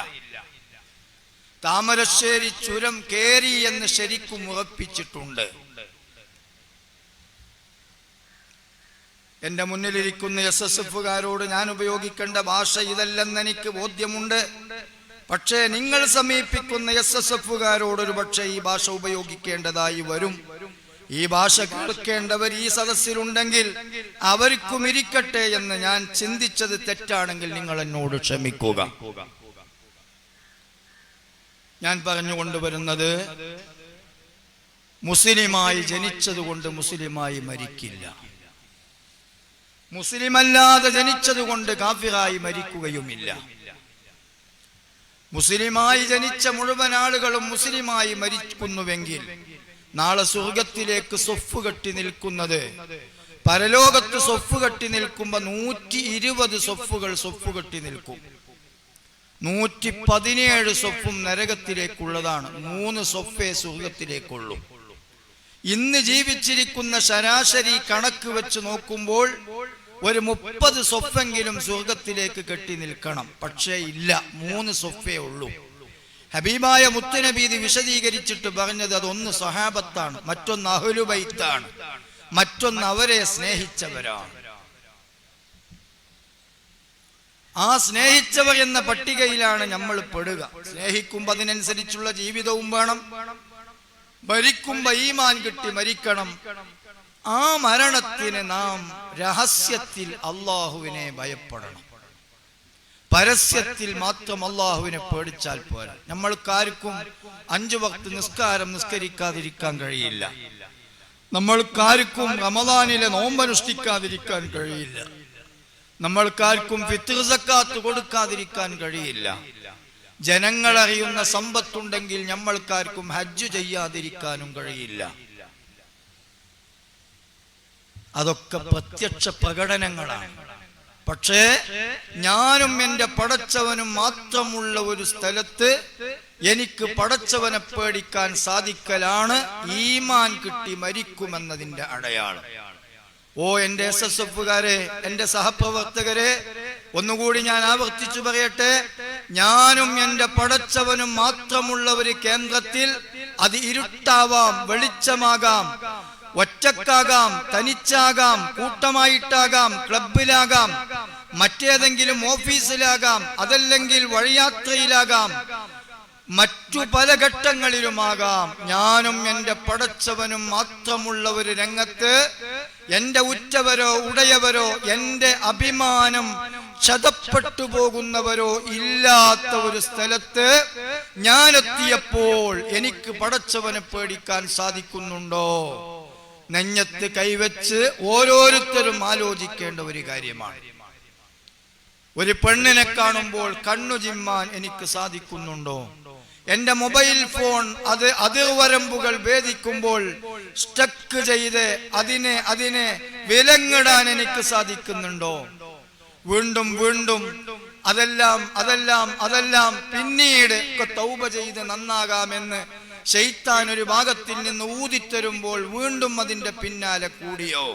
താമരശ്ശേരി ചുരം കേറി എന്ന് ശരിക്കും ഉറപ്പിച്ചിട്ടുണ്ട്. എന്റെ മുന്നിലിരിക്കുന്ന SSFകാരോട് ഞാൻ ഉപയോഗിക്കേണ്ട ഭാഷ ഇതല്ലെന്ന് എനിക്ക് ബോധ്യമുണ്ട്. പക്ഷേ നിങ്ങൾ സമീപിക്കുന്ന SSFകാരോട് ഒരു പക്ഷേ ഈ ഭാഷ ഉപയോഗിക്കേണ്ടതായി വരും. ഈ ഭാഷ കേൾക്കേണ്ടവർ ഈ സദസ്സിലുണ്ടെങ്കിൽ അവർക്കും ഇരിക്കട്ടെ എന്ന് ഞാൻ ചിന്തിച്ചത് തെറ്റാണെങ്കിൽ നിങ്ങൾ എന്നോട് ക്ഷമിക്കുക. ഞാൻ പറഞ്ഞുകൊണ്ടുവരുന്നത്, മുസ്ലിമായി ജനിച്ചതുകൊണ്ട് മുസ്ലിമായി മരിക്കില്ല. മുസ്ലിമല്ലാതെ ജനിച്ചതുകൊണ്ട് കാഫിറായി മരിക്കുകയുമില്ല. മുസ്ലിമായി ജനിച്ച മുഴുവൻ ആളുകളും മുസ്ലിമായി മരിക്കുന്നുവെങ്കിൽ നാളെ സ്വർഗത്തിലേക്ക് സൊഫ് കെട്ടി നിൽക്കുന്നത്, പരലോകത്ത് സൊഫ് കെട്ടി നിൽക്കുമ്പോ 120 സൊഫ് കെട്ടി നിൽക്കും. 117 സൊഫും നരകത്തിലേക്കുള്ളതാണ്. 3 സൊഫേ സ്വർഗത്തിലേക്കുള്ളൂ. ഇന്ന് ജീവിച്ചിരിക്കുന്ന ശരാശരി കണക്ക് വെച്ച് നോക്കുമ്പോൾ ഒരു 30 സൊഫെങ്കിലും സ്വർഗത്തിലേക്ക് കെട്ടി നിൽക്കണം. പക്ഷേ ഇല്ല, 3 സൊഫേ ഉള്ളൂ. ഹബീബായ മുത്തുനബി വിശദീകരിച്ചിട്ട് പറഞ്ഞത്, അതൊന്ന് സ്വഹാബത്താണ്, മറ്റൊന്ന് അഹ്ലു ബൈത്താണ്, മറ്റൊന്ന് അവരെ സ്നേഹിച്ചവരാണ്. ആ സ്നേഹിച്ചവർ എന്ന പട്ടികയിലാണ് നമ്മൾ പെടുക. സ്നേഹിക്കുമ്പോ അതിനനുസരിച്ചുള്ള ജീവിതവും വേണം. മരിക്കുമ്പോ ഈമാൻ കിട്ടി മരിക്കണം. ആ മരണത്തിന് നാം രഹസ്യത്തിൽ അള്ളാഹുവിനെ ഭയപ്പെടണം. പരസ്യത്തിൽ മാത്രം അള്ളാഹുവിനെ പേടിച്ചാൽ പോരാ. നമ്മൾക്കാർക്കും 5 വക്ത് നിസ്കാരം നിസ്കരിക്കാതിരിക്കാൻ കഴിയില്ല. നമ്മൾക്കാർക്കും റമദാനിലെ നോമ്പനുഷ്ഠിക്കാതിരിക്കാൻ കഴിയില്ല. നമ്മൾക്കാർക്കും ഫിത്ർ സക്കാത്ത് കൊടുക്കാതിരിക്കാൻ കഴിയില്ല. ജനങ്ങളറിയുന്ന സമ്പത്തുണ്ടെങ്കിൽ നമ്മൾക്കാർക്കും ഹജ്ജ് ചെയ്യാതിരിക്കാനും കഴിയില്ല. അതൊക്കെ പ്രത്യക്ഷ പ്രകടനങ്ങളാണ്. പക്ഷേ ഞാനും എന്റെ പടച്ചവനും മാത്രമുള്ള ഒരു സ്ഥലത്ത് എനിക്ക് പടച്ചവനെ പേടിക്കാൻ സാധിക്കലാണ് ഈമാൻ കിട്ടി മരിക്കുമെന്നതിന്റെ അടയാളം. ഓ എന്റെ SSFകാരെ, എന്റെ സഹപ്രവർത്തകരെ, ഒന്നുകൂടി ഞാൻ ആവർത്തിച്ചു പറയട്ടെ, ഞാനും എന്റെ പടച്ചവനും മാത്രമുള്ള ഒരു കേന്ദ്രത്തിൽ, അത് ഇരുട്ടാവാം, വെളിച്ചമാകാം, ഒറ്റക്കാകാം, തനിച്ചാകാം, കൂട്ടമായിട്ടാകാം, ക്ലബിലാകാം, മറ്റേതെങ്കിലും ഓഫീസിലാകാം, അതല്ലെങ്കിൽ വഴിയാത്രയിലാകാം, മറ്റു പല ഘട്ടങ്ങളിലുമാകാം. ഞാനും എന്റെ പടച്ചവനും മാത്രമുള്ള ഒരു രംഗത്ത് എന്റെ ഉറ്റവരോ ഉടയവരോ എന്റെ അഭിമാനം ക്ഷതപ്പെട്ടു പോകുന്നവരോ ഇല്ലാത്ത ഒരു സ്ഥലത്ത് ഞാനെത്തിയപ്പോൾ എനിക്ക് പടച്ചവനെ പേടിക്കാൻ സാധിക്കുന്നുണ്ടോ? നെഞ്ഞത്ത് കൈവച്ച് ഓരോരുത്തരും ആലോചിക്കേണ്ട ഒരു കാര്യമാണ്. ഒരു പെണ്ണിനെ കാണുമ്പോൾ കണ്ണു ചിമ്മാൻ എനിക്ക് സാധിക്കുന്നുണ്ടോ? എന്റെ മൊബൈൽ ഫോൺ അത് അതിർവരമ്പുകൾ ഭേദിക്കുമ്പോൾ സ്റ്റക്ക് ചെയ്ത് അതിനെ വിലങ്ങിടാൻ എനിക്ക് സാധിക്കുന്നുണ്ടോ? വീണ്ടും വീണ്ടും അതെല്ലാം പിന്നീട് തൗബ ചെയ്ത് നന്നാകാമെന്ന് ശൈത്താൻ ഒരു ഭാഗത്തിൽ നിന്ന് ഊതിത്തരുമ്പോൾ വീണ്ടും അതിന്റെ പിന്നാലെ കൂടിയോ?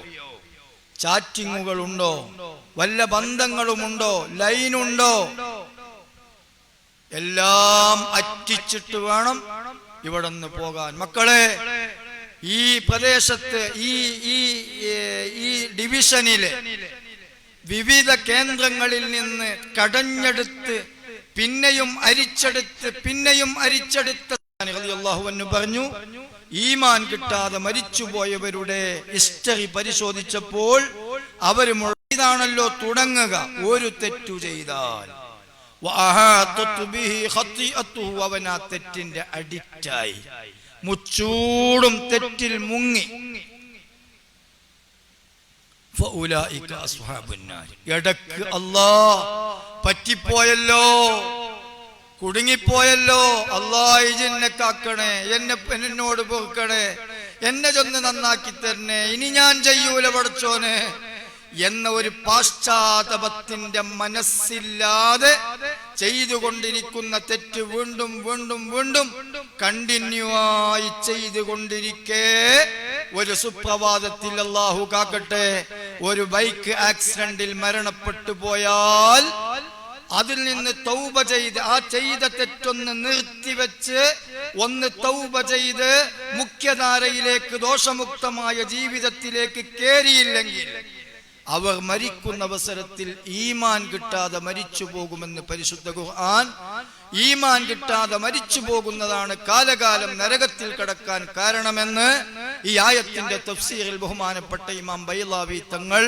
ചാറ്റിങ്ങുകളുണ്ടോ? വല്ല ബന്ധങ്ങളുമുണ്ടോ? ലൈനുണ്ടോ? എല്ലാം അറ്റിച്ചിട്ട് വേണം ഇവിടെ നിന്ന് പോകാൻ. മക്കളെ, ഈ പ്രദേശത്ത് ഈ ഡിവിഷനിലെ വിവിധ കേന്ദ്രങ്ങളിൽ നിന്ന് കടഞ്ഞെടുത്ത് പിന്നെയും അരിച്ചെടുത്ത് റളിയല്ലാഹു അൻഹു പറഞ്ഞു, ഈമാൻ കിട്ടാതെ മരിച്ചുപോയവരുടെ ഹിസ്റ്ററി പരിശോധിച്ചപ്പോൾ അവര് ഇതാണല്ലോ തുടങ്ങുക, ഒരു തെറ്റു ചെയ്താൽ അവൻ ആ തെറ്റിന്റെ അഡിക്റ്റായി മുച്ചൂടും തെറ്റിൽ മുങ്ങി. എടക്ക് അല്ലാ പറ്റിപ്പോയല്ലോ, കുടുങ്ങിപ്പോയല്ലോ, അല്ലാ ഇജിന്നെ കാക്കണേ, എന്നോട് പൊറുക്കണേ, എന്നെ ചൊന്ന് നന്നാക്കി തരണേ, ഇനി ഞാൻ ചെയ്യൂല പടച്ചോനെ എന്ന ഒരു പാശ്ചാത്തപത്തിന്റെ മനസ്സില്ലാതെ ചെയ്തുകൊണ്ടിരിക്കുന്ന തെറ്റ് വീണ്ടും വീണ്ടും വീണ്ടും കണ്ടിന്യൂ ആയി ചെയ്തുകൊണ്ടിരിക്കെ ഒരു സുപ്രഭാതത്തിൽ അല്ലാഹു കാക്കട്ടെ ഒരു ബൈക്ക് ആക്സിഡന്റിൽ മരണപ്പെട്ടു പോയാൽ അതിൽ നിന്ന് തൗബ ചെയ്ത് ആ ചെയ്ത തെറ്റൊന്ന് നിർത്തിവെച്ച് ഒന്ന് തൗബ ചെയ്ത് മുഖ്യധാരയിലേക്ക് ദോഷമുക്തമായ ജീവിതത്തിലേക്ക് കേറിയില്ലെങ്കിൽ അവർ മരിക്കുന്ന അവസരത്തിൽ ഈമാൻ കിട്ടാതെ മരിച്ചു പോകുമെന്ന് പരിശുദ്ധ ഖുർആൻ. ഈമാൻ കിട്ടാതെ മരിച്ചു പോകുന്നതാണ് കാലകാലം നരകത്തിൽ കടക്കാൻ കാരണമെന്ന് ഈ ആയത്തിന്റെ തഫ്സീറിൽ ബഹുമാനപ്പെട്ട ഇമാം ബൈളാവി തങ്ങൾ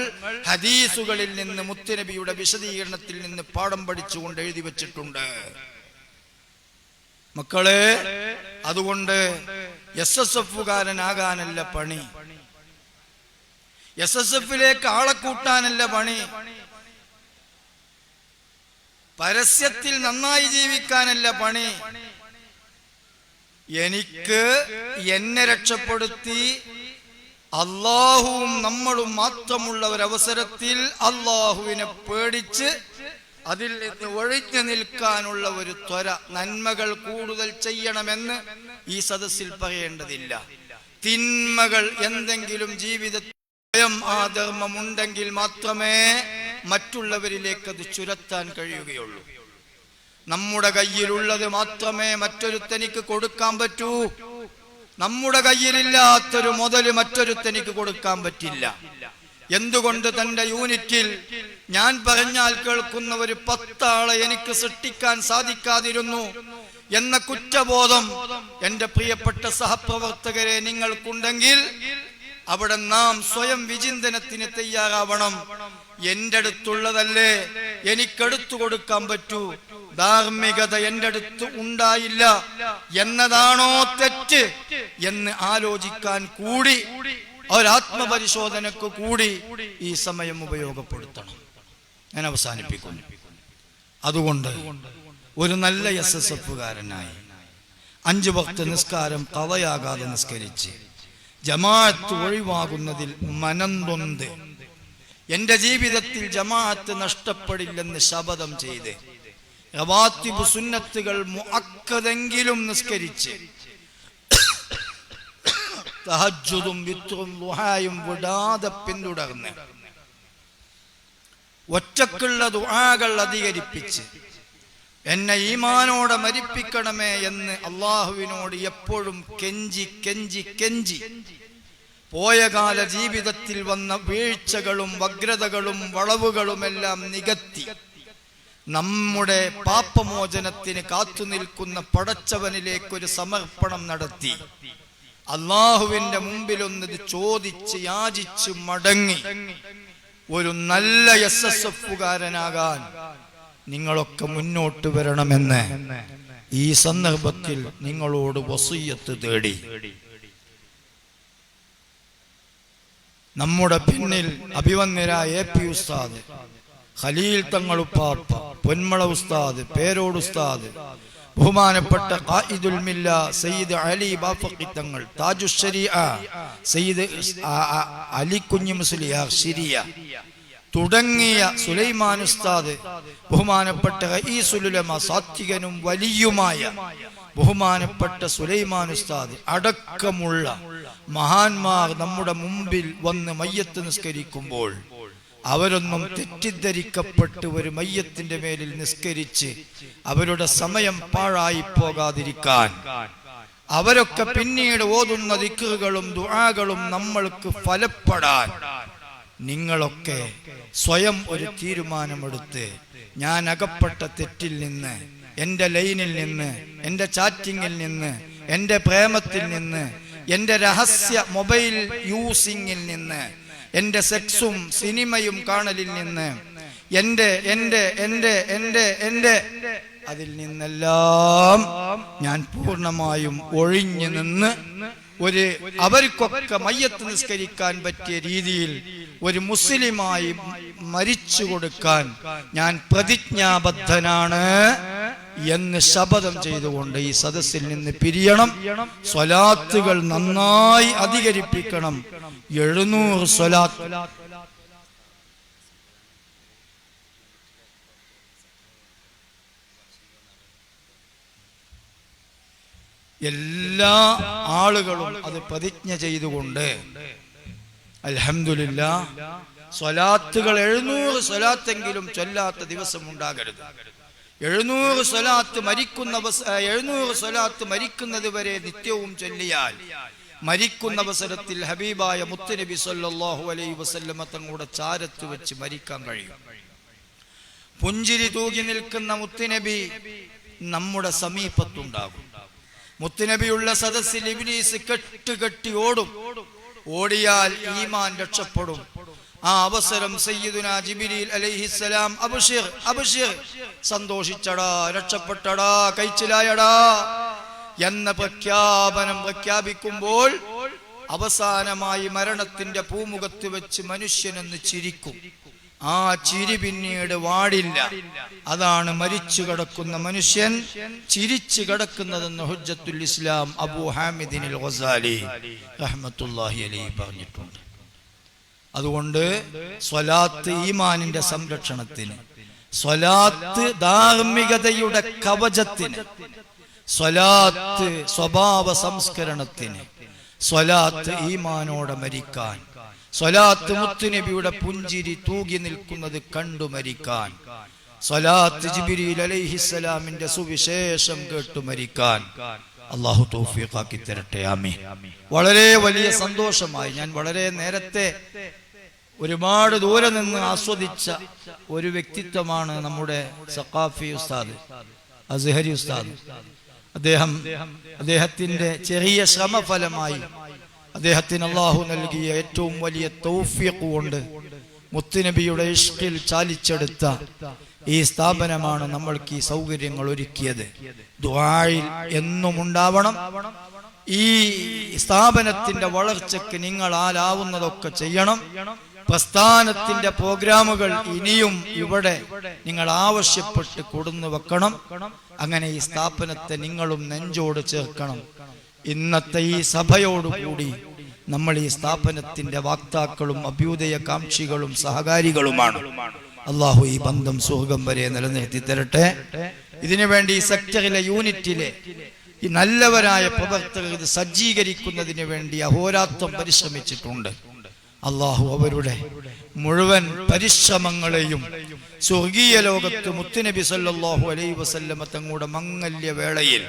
ഹദീസുകളിൽ നിന്ന് മുത്തുനബിയുടെ വിശദീകരണത്തിൽ നിന്ന് പാഠം പഠിച്ചുകൊണ്ട് എഴുതി വച്ചിട്ടുണ്ട്. മക്കളെ, അതുകൊണ്ട് SSF-കാരനാകാനല്ല പണി, SSF-ലേക്ക് ആളെ കൂട്ടാനല്ല പണി, പരസ്യത്തിൽ നന്നായി ജീവിക്കാനല്ല പണി. എനിക്ക് എന്നെ രക്ഷപ്പെടുത്തി അല്ലാഹുവും നമ്മളും മാത്രമുള്ള ഒരവസരത്തിൽ അല്ലാഹുവിനെ പേടിച്ച് അതിൽ നിന്ന് ഒഴിഞ്ഞു നിൽക്കാനുള്ള ഒരു ത്വര, നന്മകൾ കൂടുതൽ ചെയ്യണമെന്ന് ഈ സദസ്സിൽ പറയേണ്ടതില്ല. തിന്മകൾ എന്തെങ്കിലും ജീവിതത്തിൽ സ്വയം ആധർമ്മമുണ്ടെങ്കിൽ മാത്രമേ മറ്റുള്ളവരിലേക്ക് അത് ചുരത്താൻ കഴിയുകയുള്ളൂ. നമ്മുടെ കയ്യിലുള്ളത് മാത്രമേ മറ്റൊരുത്തനിക്ക് കൊടുക്കാൻ പറ്റൂ. നമ്മുടെ കയ്യിലില്ലാത്തൊരു മുതല് മറ്റൊരുത്തനിക്ക് കൊടുക്കാൻ പറ്റില്ല. എന്തുകൊണ്ട് തന്റെ യൂണിറ്റിൽ ഞാൻ പറഞ്ഞാൽ കേൾക്കുന്ന ഒരു 10 ആളെ എനിക്ക് സൃഷ്ടിക്കാൻ സാധിക്കാതിരുന്നു എന്ന കുറ്റബോധം എന്റെ പ്രിയപ്പെട്ട സഹപ്രവർത്തകരെ നിങ്ങൾക്കുണ്ടെങ്കിൽ അവിടെ നാം സ്വയം വിചിന്തനത്തിന് തയ്യാറാവണം. എന്റെ അടുത്തുള്ളതല്ലേ എനിക്കെടുത്തു കൊടുക്കാൻ പറ്റൂ, ധാർമ്മികത എന്റെ അടുത്ത് ഉണ്ടായില്ല എന്നതാണോ തെറ്റ് എന്ന് ആലോചിക്കാൻ കൂടി ഒരാത്മപരിശോധനക്ക് കൂടി ഈ സമയം ഉപയോഗപ്പെടുത്തണം. ഞാൻ അവസാനിപ്പിക്കുന്നു. അതുകൊണ്ട് ഒരു നല്ല SSF-കാരനായി 5 വക്ത് നിസ്കാരം ഖളയാകാതെ നിസ്കരിച്ച് ജമാഅത്ത് ഒഴിവാകുന്നതിൽ മനംനൊന്ത് എന്റെ ജീവിതത്തിൽ ജമാഅത്ത് നഷ്ടപ്പെടില്ലെന്ന് ശപഥം ചെയ്ത് റവാത്തിബ് സുന്നത്തുകൾ മുഅക്കദെങ്കിലും നിസ്കരിച്ച് തഹജ്ജുദും വിത്റും ദുആയും വിടാതെ പിന്തുടർന്ന് ഒറ്റക്കുള്ള ദുആകൾ അധികരിപ്പിച്ച് എന്നെ ഈമാനോടെ മരിപ്പിക്കണമേ എന്ന് അള്ളാഹുവിനോട് എപ്പോഴും കെഞ്ചി കെഞ്ചി കെഞ്ചി പോയകാല ജീവിതത്തിൽ വന്ന വീഴ്ചകളും വഗ്രതകളും വളവുകളുമെല്ലാം നികത്തി നമ്മുടെ പാപമോചനത്തിന് കാത്തുനിൽക്കുന്ന പടച്ചവനിലേക്കൊരു സമർപ്പണം നടത്തി അള്ളാഹുവിന്റെ മുമ്പിലൊന്നത് ചോദിച്ച് യാചിച്ച് മടങ്ങി ഒരു നല്ല SSF-കാരനാകാൻ നിങ്ങളൊക്കെ മുന്നോട്ട് വരണമെന്ന് ഈ സന്ദർഭത്തിൽ നിങ്ങളോട് വസിയ്യത്ത് തേടി. നമ്മുടെ പിന്നിൽ അഭിവന്യരായ AP ഉസ്താദ്, ഖലീൽ തങ്ങളുപ്പാപ്പ, പൊന്മള ഉസ്താദ്, പേരോട് ഉസ്താദ്, ബഹുമാനപ്പെട്ട ഖായിദുൽ മില്ല സയ്യിദ് അലി ബാഫഖി തങ്ങൾ, താജുൽ ശരീഅ സയ്യിദ് അലി കുഞ്ഞി മുസ്ലിയാർ ശിരിയ തുടങ്ങിയ സുലൈമാൻ ഉസ്താദ്, ബഹുമാനപ്പെട്ട റഈസുൽ ഉലമ സാത്വികനും വലിയുമായ ബഹുമാനപ്പെട്ട സുലൈമാൻ ഉസ്താദ് അടക്കമുള്ള മഹാന്മാർ നമ്മുടെ മുമ്പിൽ വന്ന് മയ്യത്ത് നിസ്കരിക്കുമ്പോൾ അവരൊന്നും തെറ്റിദ്ധരിക്കപ്പെട്ട് ഒരു മയ്യത്തിന്റെ മേലിൽ നിസ്കരിച്ച് അവരുടെ സമയം പാഴായി പോകാതിരിക്കാൻ അവരൊക്കെ പിന്നീട് ഓതുന്ന ദിക്റുകളും ദുആകളും നമ്മൾക്ക് ഫലപ്പെടാൻ നിങ്ങളൊക്കെ സ്വയം ഒരു തീരുമാനമെടുത്ത് ഞാൻ അകപ്പെട്ട തെറ്റിൽ നിന്ന്, എൻ്റെ ലൈനിൽ നിന്ന്, എൻ്റെ ചാറ്റിങ്ങിൽ നിന്ന്, എൻ്റെ പ്രേമത്തിൽ നിന്ന്, എൻ്റെ രഹസ്യ മൊബൈൽ യൂസിങ്ങിൽ നിന്ന്, എൻ്റെ സെക്സും സിനിമയും കാണലിൽ നിന്ന്, എൻ്റെ അതിൽ നിന്നെല്ലാം ഞാൻ പൂർണ്ണമായും ഒഴിഞ്ഞു നിന്ന് അവർക്കൊക്കെ മയ്യത്ത് നിസ്കരിക്കാൻ പറ്റിയ രീതിയിൽ ഒരു മുസ്ലിമായി മരിച്ചു കൊടുക്കാൻ ഞാൻ പ്രതിജ്ഞാബദ്ധനാണ് എന്ന് ശപഥം ചെയ്തുകൊണ്ട് ഈ സദസ്സിൽ നിന്ന് പിരിയണം. സ്വലാത്തുകൾ നന്നായി അധികരിപ്പിക്കണം. 700 സ്വലാത്ത്. എല്ലാ ആളുകളും അത് പ്രതിജ്ഞ ചെയ്തുകൊണ്ട് അൽഹംദുലില്ലാഹ് സ്വലാത്തുകൾ 700 സ്വലാത്തെങ്കിലും ചൊല്ലാത്ത ദിവസം ഉണ്ടാകരുത്. 700 സ്വലാത്ത് 700 സ്വലാത്ത് മരിക്കുന്നത് വരെ നിത്യവും ചൊല്ലിയാൽ മരിക്കുന്ന അവസരത്തിൽ ഹബീബായ മുത്തുനബി സല്ലല്ലാഹു അലൈഹി വസല്ലമ തങ്ങളുടെ ചാരത്ത് വെച്ച് മരിക്കാൻ കഴിയും. പുഞ്ചിരി തൂകി നിൽക്കുന്ന മുത്തുനബി നമ്മുടെ സമീപത്തുണ്ടാകും. മുത്തുനബിയുള്ള സദസ്സിൽ ഇബ്ലീസ് കെട്ടി ഓടും. ഓടിയാൽ ഈമാൻ രക്ഷപ്പെടും. ആ അവസരം സയ്യിദുനാ ജിബ്രീൽ അലൈഹിസ്സലാം അബ്ശിർ അബ്ശിർ, സന്തോഷിച്ചടാ, രക്ഷപ്പെട്ടടാ, കൈച്ചിലായടാ എന്ന പ്രഖ്യാപനം പ്രഖ്യാപിക്കുമ്പോൾ അവസാനമായി മരണത്തിന്റെ പൂമുഖത്ത് വെച്ച് മനുഷ്യനെന്ന് ചിരിക്കും. ആ ചിരി പിന്നീട് വാടില്ല. അതാണ് മരിച്ചു കിടക്കുന്ന മനുഷ്യൻ ചിരിച്ചു കിടക്കുന്നതെന്ന് ഹുജ്ജത്തുൽ ഇസ്ലാം അബൂ ഹാമിദിനിൽ ഗസാലി റഹ്മത്തുള്ളാഹി അലൈഹി പറഞ്ഞിട്ടുണ്ട്. അതുകൊണ്ട് സ്വലാത്ത് ഈമാനിന്റെ സംരക്ഷണത്തിന്, സ്വലാത്ത് ധാർമ്മികതയുടെ കവചത്തിന്, സ്വലാത്ത് സ്വഭാവ സംസ്കരണത്തിന്, സ്വലാത്ത് ഈമാനോടെ മരിക്കാൻ, സ്വലാത്ത് മുത്തുനബിയുടെ പുഞ്ചിരി തൂകി നിൽക്കുന്നത് കണ്ടു മരിക്കാൻ, സ്വലാത്ത് ജിബ്രീൽ അലൈഹിസ്സലാമിന്റെ സുവിശേഷം കേട്ടു മരിക്കാൻ അല്ലാഹു തൗഫീഖാക്കി തരട്ടെ. ആമീൻ. വളരെ വലിയ സന്തോഷമായി ഞാൻ വളരെ നേരത്തെ ഒരുപാട് ദൂരെ നിന്ന് ആസ്വദിച്ച ഒരു വ്യക്തിത്വമാണ് നമ്മുടെ സഖാഫി ഉസ്താദ്, അസ്ഹരി ഉസ്താദ്. അദ്ദേഹത്തിന്റെ ചെറിയ ശ്രമഫലമായി അദ്ദേഹത്തിന് അല്ലാഹു നൽകിയ ഏറ്റവും വലിയ തൗഫീഖ് കൊണ്ട് മുത്തുനബിയുടെ ഇഷ്കിൽ ചാലിച്ചെടുത്ത ഈ സ്ഥാപനമാണ് നമ്മൾക്ക് ഈ സൗകര്യങ്ങൾ ഒരുക്കിയത്. ദുആയിൽ എന്നും ഉണ്ടാവണം. ഈ സ്ഥാപനത്തിന്റെ വളർച്ചയ്ക്ക് നിങ്ങൾ ആലാവുന്നതൊക്കെ ചെയ്യണം. പ്രസ്ഥാനത്തിന്റെ പ്രോഗ്രാമുകൾ ഇനിയും ഇവിടെ നിങ്ങൾ ആവശ്യപ്പെട്ട് കൊടുന്നു വെക്കണം. അങ്ങനെ ഈ സ്ഥാപനത്തെ നിങ്ങളും നെഞ്ചോട് ചേർക്കണം. ഇന്നത്തെ ഈ സഭയോടുകൂടി നമ്മൾ ഈ സ്ഥാപനത്തിന്റെ വാക്താക്കളും അഭ്യുദയകാംക്ഷികളും സഹകാരികളുമാണ്. അള്ളാഹു ഈ ബന്ധം സ്വർഗം വരെ നിലനിർത്തി തരട്ടെ. ഇതിനുവേണ്ടി ഈ സെക്ടറിലെ യൂണിറ്റിലെ ഈ നല്ലവരായ പ്രവർത്തകർ ഇത് സജ്ജീകരിക്കുന്നതിന് വേണ്ടി അഹോരാത്രം പരിശ്രമിച്ചിട്ടുണ്ട്. അള്ളാഹു അവരുടെ മുഴുവൻ പരിശ്രമങ്ങളെയും സ്വർഗീയ ലോകത്ത് മുത്തുനബി സല്ലല്ലാഹു അലൈഹി വസല്ലമ തങ്ങളുടെ മംഗല്യ വേളയിൽ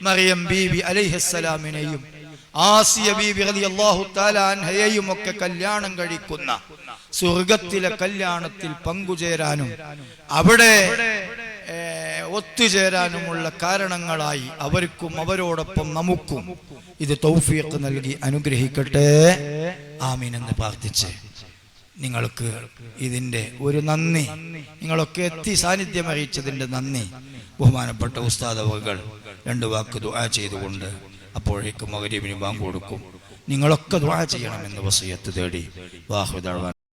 മറിയം ബീവി അലൈഹിസ്സലാമിനെയും ആസിയ ബീവി റളിയല്ലാഹു തആല അൻഹയെയും ഒക്കെ കല്യാണം കഴിക്കുന്ന സ്വർഗത്തിലെ കല്യാണത്തിൽ പങ്കുചേരാനും അവിടെ ഒത്തുചേരാനുമുള്ള കാരണങ്ങളായി അവർക്കും അവരോടൊപ്പം നമുക്കും ഇത് തൗഫീഖ് നൽകി അനുഗ്രഹിക്കട്ടെ. ആമീൻ എന്ന് പ്രാർത്ഥിച്ച് നിങ്ങൾക്ക് ഇതിന്റെ ഒരു നന്ദി, നിങ്ങളൊക്കെ എത്തി സാന്നിധ്യം അറിയിച്ചതിന്റെ നന്ദി ബഹുമാനപ്പെട്ട ഉസ്താദ് അവകൾ 2 വാക്ക് ദുആ ചെയ്തുകൊണ്ട് അപ്പോഴേക്കും മഗ്‌രിബിന് ബാങ്ക് കൊടുക്കും. നിങ്ങളൊക്കെ ദുആ ചെയ്യണമെന്ന് വസിയത്ത് തേടി വാഹുദ